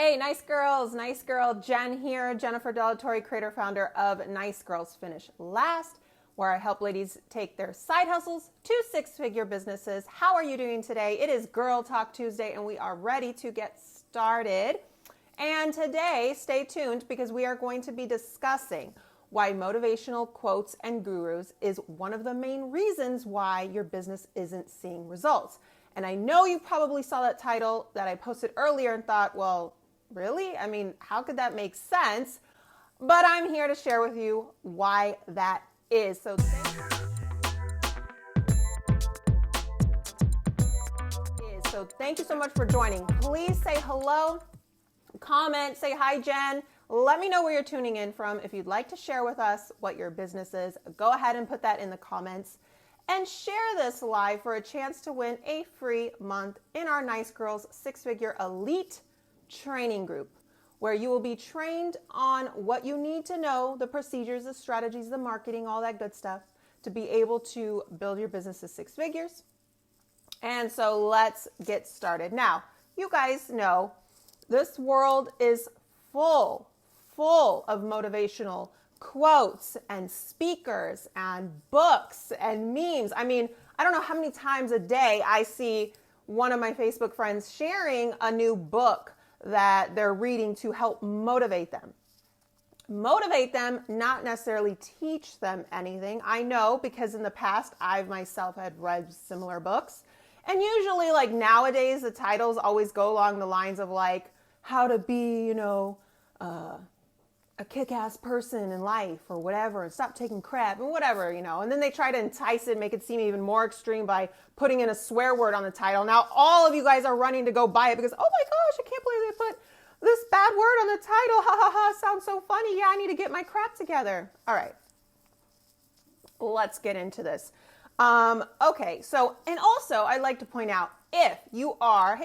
Hey, nice girls, nice girl. Jen here, Jennifer Delatorre, creator, founder of Nice Girls Finish Last, where I help ladies take their side hustles to six-figure businesses. How are you doing today? It is Girl Talk Tuesday, and we are ready to get started. And today, stay tuned because we are going to be discussing why motivational quotes and gurus is one of the main reasons why your business isn't seeing results. And I know you probably saw that title that I posted earlier and thought, well, really? I mean, how could that make sense? But I'm here to share with you why that is. So thank you so much for joining. Please say hello, comment, say hi, Jen. Let me know where you're tuning in from. If you'd like to share with us what your business is, go ahead and put that in the comments and share this live for a chance to win a free month in our Nice Girls Six-Figure Elite Training Group, where you will be trained on what you need to know, the procedures, the strategies, the marketing, all that good stuff to be able to build your business to six figures. And so let's get started. Now, you guys know this world is full of motivational quotes and speakers and books and memes. I mean, I don't know how many times a day I see one of my Facebook friends sharing a new book that they're reading to help motivate them. Motivate them, not necessarily teach them anything. I know because in the past, I myself had read similar books. And usually like nowadays, the titles always go along the lines of like how to be, a kick-ass person in life or whatever, and stop taking crap and whatever, and then they try to entice it, make it seem even more extreme by putting in a swear word on the title. Now all of you guys are running to go buy it because, oh my gosh, I can't believe they put this bad word on the title. Ha ha ha, sounds so funny. Yeah, I need to get my crap together. All right, let's get into this. Okay, so, and also I'd like to point out, if you are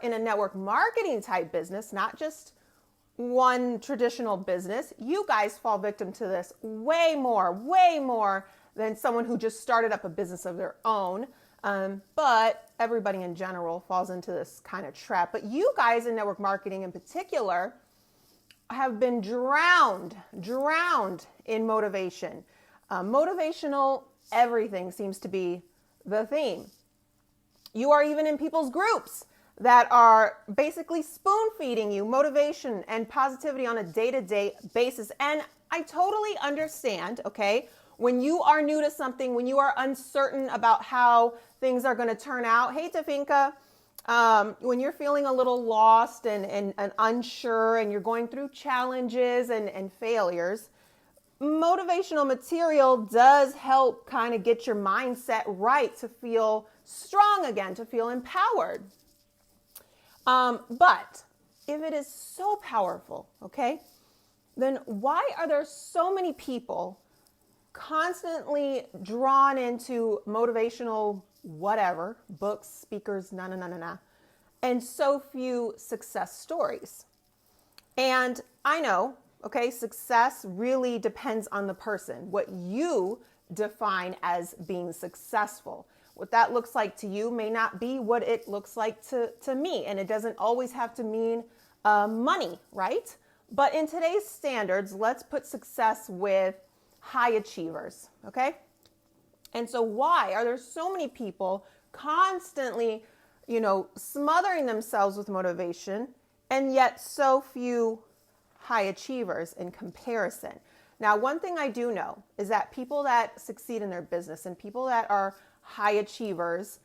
in a network marketing type business, not just one traditional business, you guys fall victim to this way more than someone who just started up a business of their own. But everybody in general falls into this kind of trap. But you guys in network marketing in particular have been drowned in motivation. Motivational everything seems to be the theme. You are even in people's groups that are basically spoon feeding you motivation and positivity on a day-to-day basis. And I totally understand, okay, when you are new to something, when you are uncertain about how things are going to turn out. Hey, Tafinka, when you're feeling a little lost and unsure and you're going through challenges and failures, motivational material does help kind of get your mindset right to feel strong again, to feel empowered. But if it is so powerful, okay, then why are there so many people constantly drawn into motivational whatever, books, speakers, and so few success stories? And I know, okay, success really depends on the person, what you define as being successful. What that looks like to you may not be what it looks like to me. And it doesn't always have to mean money, right? But in today's standards, let's put success with high achievers, okay? And so why are there so many people constantly, smothering themselves with motivation and yet so few high achievers in comparison? Now, one thing I do know is that people that succeed in their business and people that are high achievers,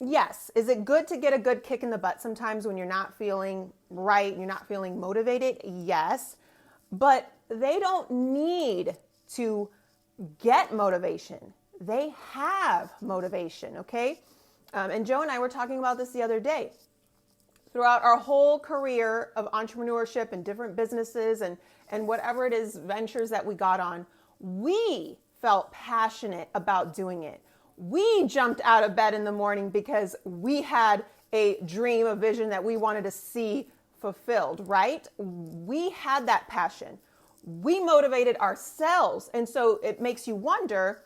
yes, is it good to get a good kick in the butt sometimes when you're not feeling right, you're not feeling motivated? Yes, but they don't need to get motivation. They have motivation, okay? And Joe and I were talking about this the other day. Throughout our whole career of entrepreneurship and different businesses and whatever it is, ventures that we got on, we felt passionate about doing it. We jumped out of bed in the morning because we had a dream, a vision that we wanted to see fulfilled, right? We had that passion. We motivated ourselves. And so it makes you wonder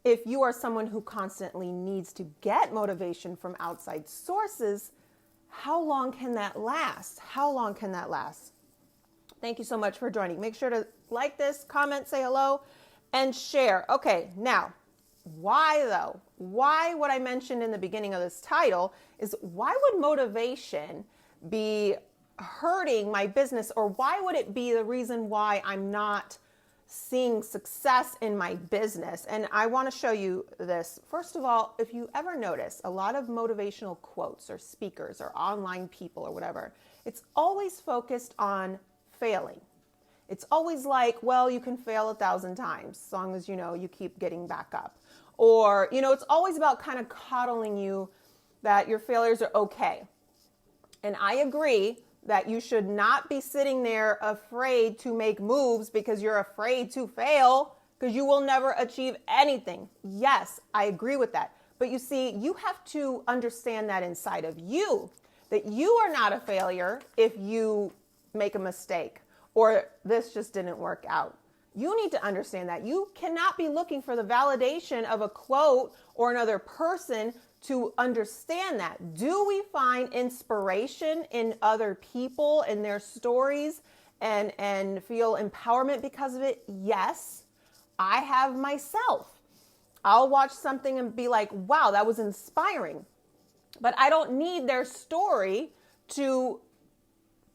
if you are someone who constantly needs to get motivation from outside sources, how long can that last? How long can that last? Thank you so much for joining. Make sure to like this, comment, say hello, and share. Okay, now, why though? Why what I mentioned in the beginning of this title is, why would motivation be hurting my business, or why would it be the reason why I'm not seeing success in my business? And I want to show you this. First of all, if you ever notice a lot of motivational quotes or speakers or online people or whatever, it's always focused on failing. It's always like, well, you can fail 1,000 times as long as you keep getting back up. Or, it's always about kind of coddling you that your failures are okay. And I agree that you should not be sitting there afraid to make moves because you're afraid to fail, because you will never achieve anything. Yes, I agree with that. But you see, you have to understand that inside of you, that you are not a failure if you make a mistake or this just didn't work out. You need to understand that. You cannot be looking for the validation of a quote or another person to understand that. Do we find inspiration in other people and their stories and feel empowerment because of it? Yes, I have myself. I'll watch something and be like, wow, that was inspiring. But I don't need their story to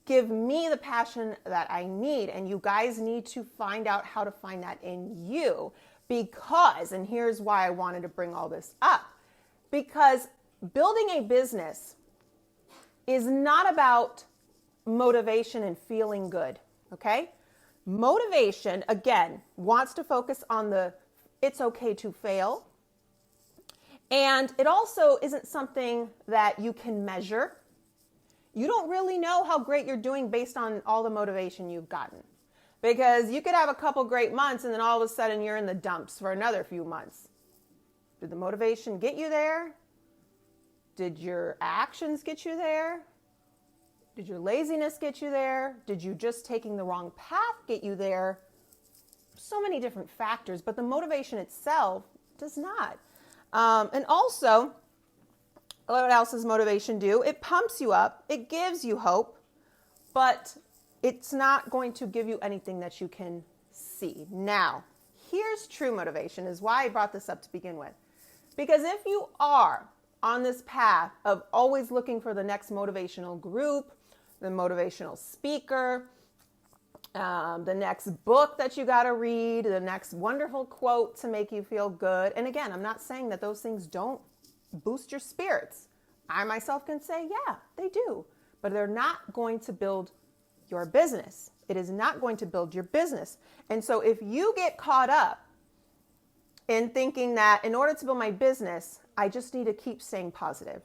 give me the passion that I need. And you guys need to find out how to find that in you, because, and here's why I wanted to bring all this up, because building a business is not about motivation and feeling good, okay? Motivation, again, wants to focus on it's okay to fail. And it also isn't something that you can measure. You don't really know how great you're doing based on all the motivation you've gotten. Because you could have a couple great months and then all of a sudden you're in the dumps for another few months. Did the motivation get you there? Did your actions get you there? Did your laziness get you there? Did you just taking the wrong path get you there? So many different factors, but the motivation itself does not. And also, what else does motivation do? It pumps you up. It gives you hope, but it's not going to give you anything that you can see. Now, here's true motivation, is why I brought this up to begin with. Because if you are on this path of always looking for the next motivational group, the motivational speaker, the next book that you got to read, the next wonderful quote to make you feel good. And again, I'm not saying that those things don't boost your spirits. I myself can say, yeah, they do, but they're not going to build your business. It is not going to build your business. And so if you get caught up in thinking that in order to build my business, I just need to keep staying positive.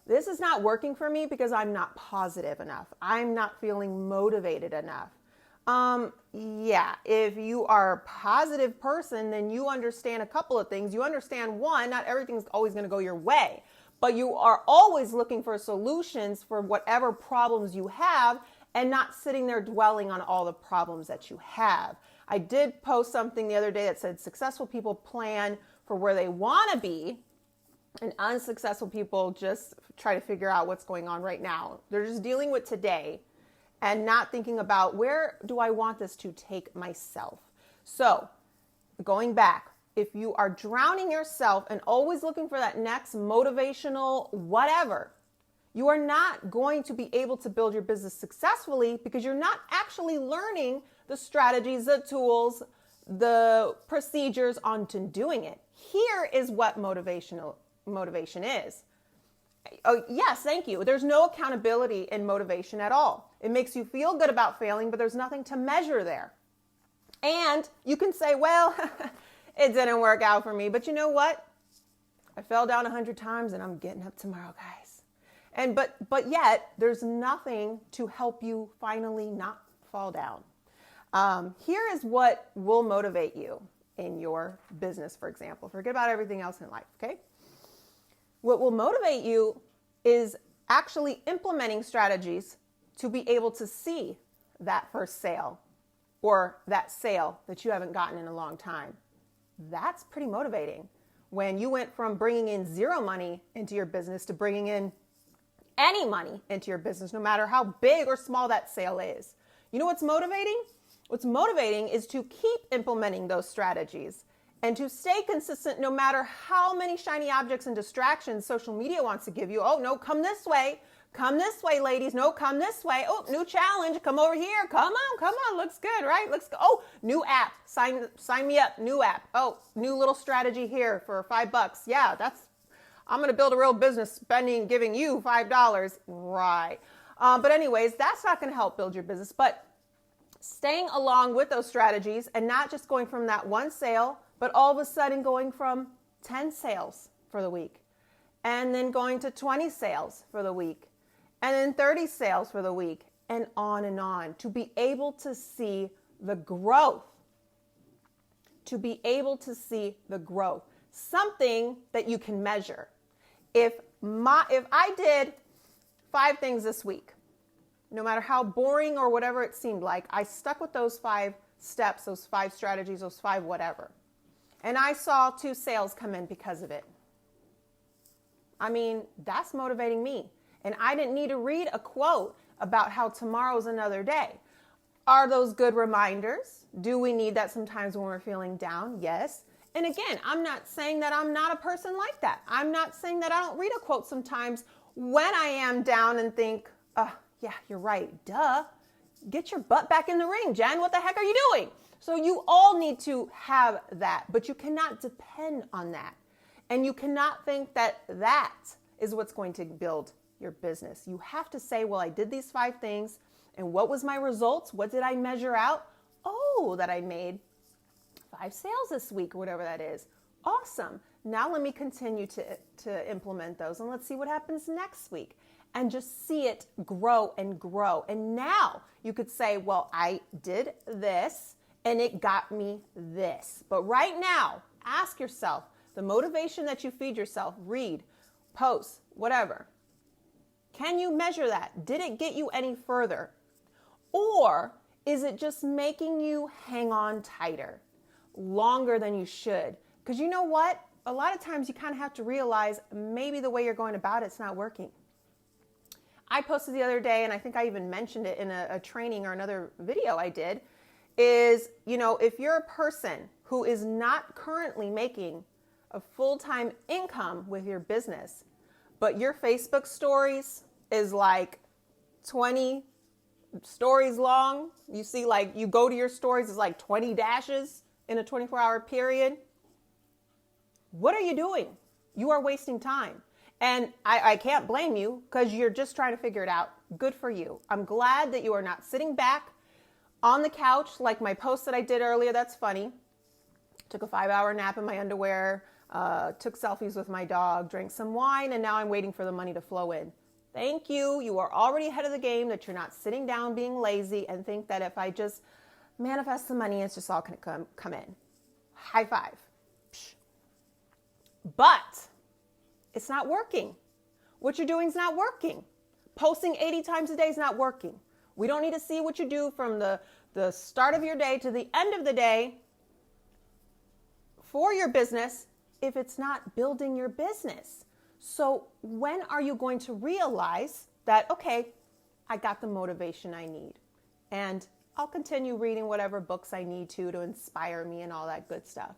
This is not working for me because I'm not positive enough. I'm not feeling motivated enough. Yeah, if you are a positive person, then you understand a couple of things. You understand, one, not everything's always going to go your way, but you are always looking for solutions for whatever problems you have and not sitting there dwelling on all the problems that you have. I did post something the other day that said successful people plan for where they want to be, and unsuccessful people just try to figure out what's going on right now. They're just dealing with today and not thinking about, where do I want this to take myself? So going back, if you are drowning yourself and always looking for that next motivational whatever, you are not going to be able to build your business successfully, because you're not actually learning the strategies, the tools, the procedures onto doing it. Here is what motivation is. Oh, yes, thank you. There's no accountability in motivation at all. It makes you feel good about failing, but there's nothing to measure there. And you can say, well, it didn't work out for me, but you know what? I fell down 100 times and I'm getting up tomorrow, guys. And but yet there's nothing to help you finally not fall down. Here is what will motivate you in your business, for example. Forget about everything else in life, okay? What will motivate you is actually implementing strategies to be able to see that first sale, or that sale that you haven't gotten in a long time. That's pretty motivating. When you went from bringing in zero money into your business to bringing in any money into your business, no matter how big or small that sale is. You know what's motivating? What's motivating is to keep implementing those strategies and to stay consistent no matter how many shiny objects and distractions social media wants to give you. Oh, no, come this way. Come this way, ladies. No, come this way. Oh, new challenge. Come over here. Come on. Looks good, right? Looks good. Oh, new app. Sign me up. New app. Oh, new little strategy here for $5. Yeah, I'm going to build a real business giving you $5. Right. But anyways, that's not going to help build your business. But staying along with those strategies and not just going from that one sale, but all of a sudden going from 10 sales for the week and then going to 20 sales for the week and then 30 sales for the week and on to be able to see the growth, something that you can measure. If I did 5 things this week, no matter how boring or whatever it seemed like, I stuck with those 5 steps, those 5 strategies, those 5 whatever. And I saw 2 sales come in because of it. I mean, that's motivating me. And I didn't need to read a quote about how tomorrow's another day. Are those good reminders? Do we need that sometimes when we're feeling down? Yes. And again, I'm not saying that I'm not a person like that. I'm not saying that I don't read a quote sometimes when I am down and think, yeah, you're right. Duh. Get your butt back in the ring, Jen. What the heck are you doing? So you all need to have that, but you cannot depend on that. And you cannot think that that is what's going to build your business. You have to say, well, I did these 5 things, and what was my results? What did I measure out? Oh, that I made 5 sales this week or whatever that is. Awesome. Now let me continue to implement those, and let's see what happens next week. And just see it grow and grow. And now you could say, well, I did this and it got me this. But right now, ask yourself, the motivation that you feed yourself, read, post, whatever. Can you measure that? Did it get you any further? Or is it just making you hang on tighter, longer than you should? Because you know what? A lot of times you kind of have to realize maybe the way you're going about it's not working. I posted the other day, and I think I even mentioned it in a training or another video I did, is, if you're a person who is not currently making a full-time income with your business, but your Facebook stories is like 20 stories long, you see, like, you go to your stories, it's like 20 dashes in a 24-hour period. What are you doing? You are wasting time. And I can't blame you because you're just trying to figure it out. Good for you. I'm glad that you are not sitting back on the couch like my post that I did earlier. That's funny. Took a 5-hour nap in my underwear, took selfies with my dog, drank some wine, and now I'm waiting for the money to flow in. Thank you. You are already ahead of the game, that you're not sitting down being lazy and think that if I just manifest the money, it's just all going to come in. High five. Psh. But it's not working. What you're doing is not working. Posting 80 times a day is not working. We don't need to see what you do from the start of your day to the end of the day for your business if it's not building your business. So when are you going to realize that, okay, I got the motivation I need, and I'll continue reading whatever books I need to inspire me and all that good stuff.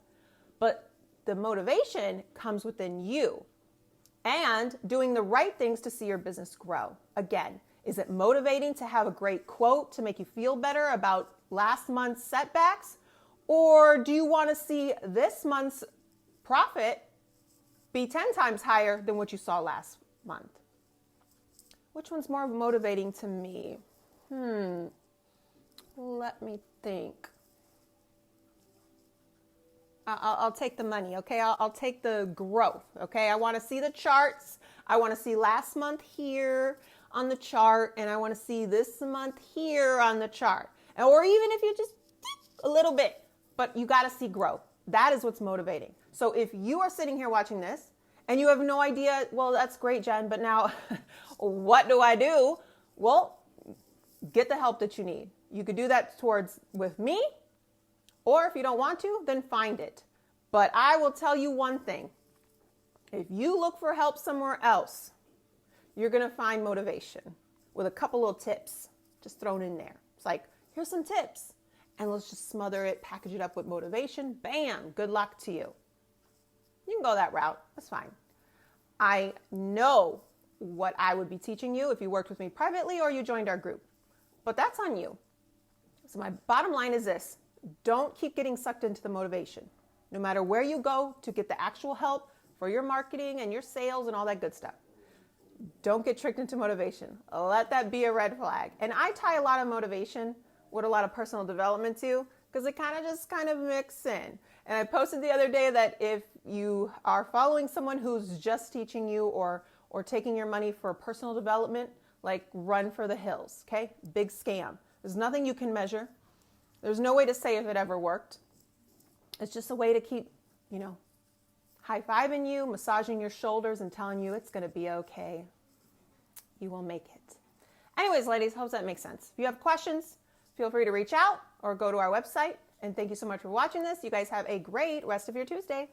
But the motivation comes within you. And doing the right things to see your business grow. Again, is it motivating to have a great quote to make you feel better about last month's setbacks? Or do you want to see this month's profit be 10 times higher than what you saw last month? Which one's more motivating to me? Let me think. I'll take the money, okay? I'll take the growth, okay? I want to see the charts. I want to see last month here on the chart, and I want to see this month here on the chart. Or even if you just a little bit, but you got to see growth. That is what's motivating. So if you are sitting here watching this and you have no idea, well, that's great, Jen, but now what do I do? Well, get the help that you need. You could do that with me. Or if you don't want to, then find it. But I will tell you one thing. If you look for help somewhere else, you're going to find motivation with a couple little tips just thrown in there. It's like, here's some tips, and let's just smother it, package it up with motivation. Bam, good luck to you. You can go that route. That's fine. I know what I would be teaching you if you worked with me privately or you joined our group, but that's on you. So my bottom line is this: don't keep getting sucked into the motivation. No matter where you go to get the actual help for your marketing and your sales and all that good stuff, don't get tricked into motivation. Let that be a red flag. And I tie a lot of motivation with a lot of personal development too, because it kind of mix in. And I posted the other day that if you are following someone who's just teaching you or taking your money for personal development, like, run for the hills, okay? Big scam. There's nothing you can measure. There's no way to say if it ever worked. It's just a way to keep, high-fiving you, massaging your shoulders, and telling you it's going to be okay. You will make it. Anyways, ladies, hope that makes sense. If you have questions, feel free to reach out or go to our website. And thank you so much for watching this. You guys have a great rest of your Tuesday.